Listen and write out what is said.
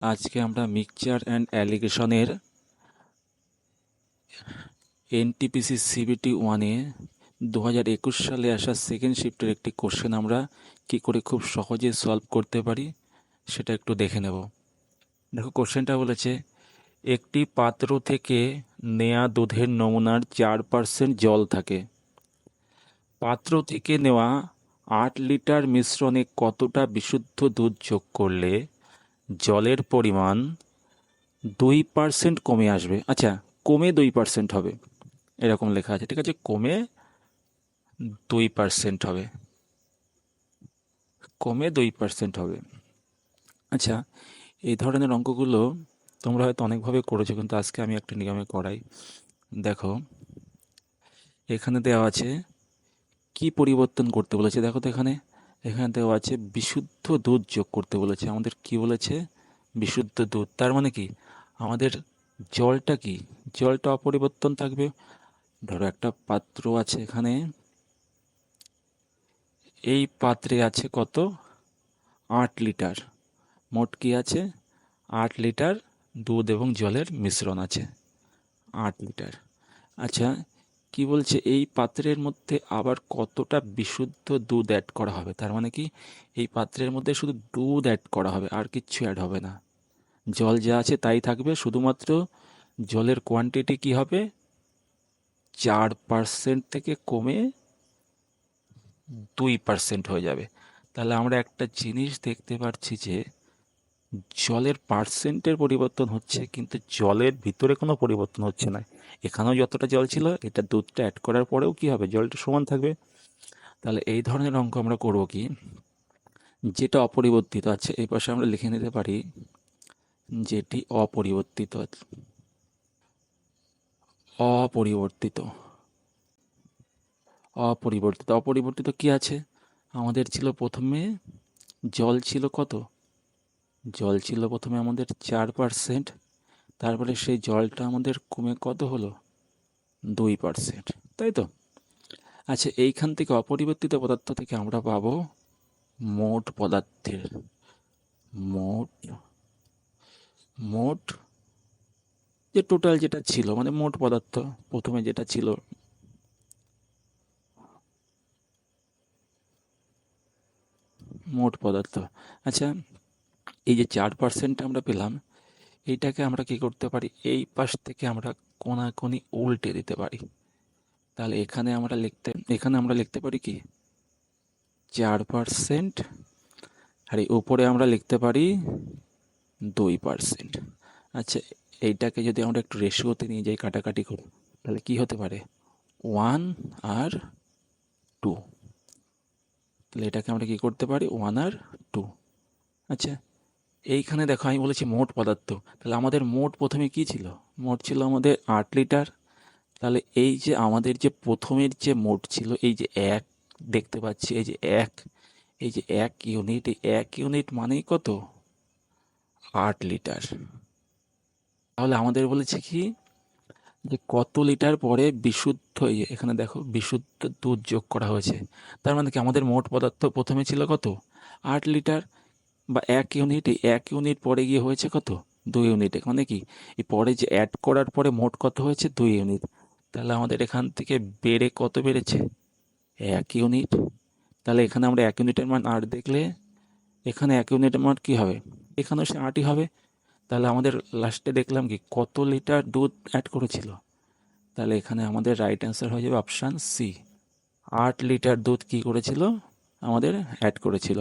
আজকে আমরা mixture and অ্যালিগেশনের NTPC CBT ওয়ানে 2021 সালে আসা সেকেন্ড শিফটের একটি কোশ্চেন আমরা কি করে খুব সহজে সলভ করতে পারি সেটা একটু দেখে নেব। দেখো, কোশ্চেনটা বলেছে একটি পাত্র থেকে নেয়া দুধের নমুনার 4% জল থাকে। পাত্র থেকে নেওয়া 8 লিটার মিশ্রণে কতটা বিশুদ্ধ দুধ যোগ করলে জলের পরিমাণ 2% কমে আসবে। আচ্ছা, কমে 2% হবে এরকম লেখা আছে, ঠিক আছে? কমে 2% হবে, কমে 2% হবে। আচ্ছা, এই ধরনের অঙ্কগুলো তোমরা হয়তো অনেকভাবে করেছো, কিন্তু আজকে আমি একটা নিয়মে করাই। দেখো, এখানে দেওয়া আছে কি পরিবর্তন করতে বলেছে। দেখো তো, এখানে এখানে দেওয়া আছে বিশুদ্ধ দুধ যোগ করতে বলেছে। আমাদের কি বলেছে? বিশুদ্ধ দুধ। তার মানে কি আমাদের জলটা কি, জলটা অপরিবর্তন থাকবে। ধরো একটা পাত্র আছে, এখানে এই পাত্রে আছে কত? 8 লিটার। মোট কি আছে? 8 লিটার দুধ এবং জলের মিশ্রণ আছে, 8 লিটার। আচ্ছা, কি বলছে? এই পাত্রের মধ্যে আবার কতটা বিশুদ্ধ দুধ অ্যাড করা হবে। তার মানে কি এই পাত্রের মধ্যে শুধু দুধ অ্যাড করা হবে, আর কিচ্ছু অ্যাড হবে না। জল যা আছে তাই থাকবে, শুধুমাত্র জলের কোয়ান্টিটি কি হবে? 4% থেকে কমে 2% হয়ে যাবে। তাহলে আমরা একটা জিনিস দেখতে পাচ্ছি যে জলের পার্সেন্টের পরিবর্তন হচ্ছে, কিন্তু জলের ভিতরে কোনো পরিবর্তন হচ্ছে না। এখানেও যতটা জল ছিল, এটা দুধটা অ্যাড করার পরেও কি হবে? জলটা সমান থাকবে। তাহলে এই ধরনের অঙ্ক আমরা করব কি, যেটা অপরিবর্তিত আছে এই পাশে আমরা লিখে নিতে পারি যেটি অপরিবর্তিত আছে। অপরিবর্তিত অপরিবর্তিত অপরিবর্তিত কি আছে? আমাদের ছিল প্রথমে জল ছিল কত? জল ছিল প্রথমে আমাদের 4%। তারপরে সেই জলটা আমাদের কমে কত হলো? 2%, তাই তো? আচ্ছা, এইখান থেকে অপরিবর্তিত পদার্থ থেকে আমরা পাবো মোট পদার্থের মোট মোট যে টোটাল যেটা ছিল, মানে মোট পদার্থ প্রথমে যেটা ছিল, মোট পদার্থ। আচ্ছা, এই যে 4% আমরা পেলাম, এইটাকে আমরা কি করতে পারি? এই পাশ থেকে আমরা কোনাকুনি উল্টে দিতে পারি। তাহলে এখানে আমরা লিখতে পারি কি? 4%, আর এই উপরে আমরা লিখতে পারি 2%। আচ্ছা, এইটাকে যদি আমরা একটু রেশিওতে নিয়ে যাই, কাটাকাটি করি, তাহলে কি হতে পারে? 1 আর 2। তাহলে এটাকে আমরা কি করতে পারি? 1 আর 2। আচ্ছা, এইখানে দেখো আমি বলেছি মোট পদার্থ। তাহলে আমাদের মোট প্রথমে কি ছিল? মোট ছিল আমাদের 8 লিটার। তাহলে এই যে আমাদের যে প্রথমের যে মোট ছিল, এই যে 1 দেখতে পাচ্ছি, এই যে 1, এই যে 1 ইউনিট, এই 1 ইউনিট মানেই কত? 8 লিটার। তাহলে আমাদের বলেছে কি যে কত লিটার পরে বিশুদ্ধ, এখানে দেখো বিশুদ্ধ দুধ যোগ করা হয়েছে। তার মানে কি আমাদের মোট পদার্থ প্রথমে ছিল কত? 8 লিটার বা 1 ইউনিট। এই 1 ইউনিট পরে গিয়ে হয়েছে কত? 2 ইউনিট। মানে কি এই পরে যে অ্যাড করার পরে মোট কত হয়েছে? 2 ইউনিট। তাহলে আমাদের এখান থেকে বেড়ে কত বেড়েছে? 1 ইউনিট। তাহলে এখানে আমরা 1 ইউনিটের মান 8 দেখলে এখানে 1 ইউনিটের মান কি হবে? এখানেও সে 8ই হবে। তাহলে আমাদের লাস্টে দেখলাম কি কত লিটার দুধ অ্যাড করেছিল। তাহলে এখানে আমাদের রাইট অ্যান্সার হয়ে যাবে অপশান সি। 8 লিটার দুধ কি করেছিল? আমাদের অ্যাড করেছিল।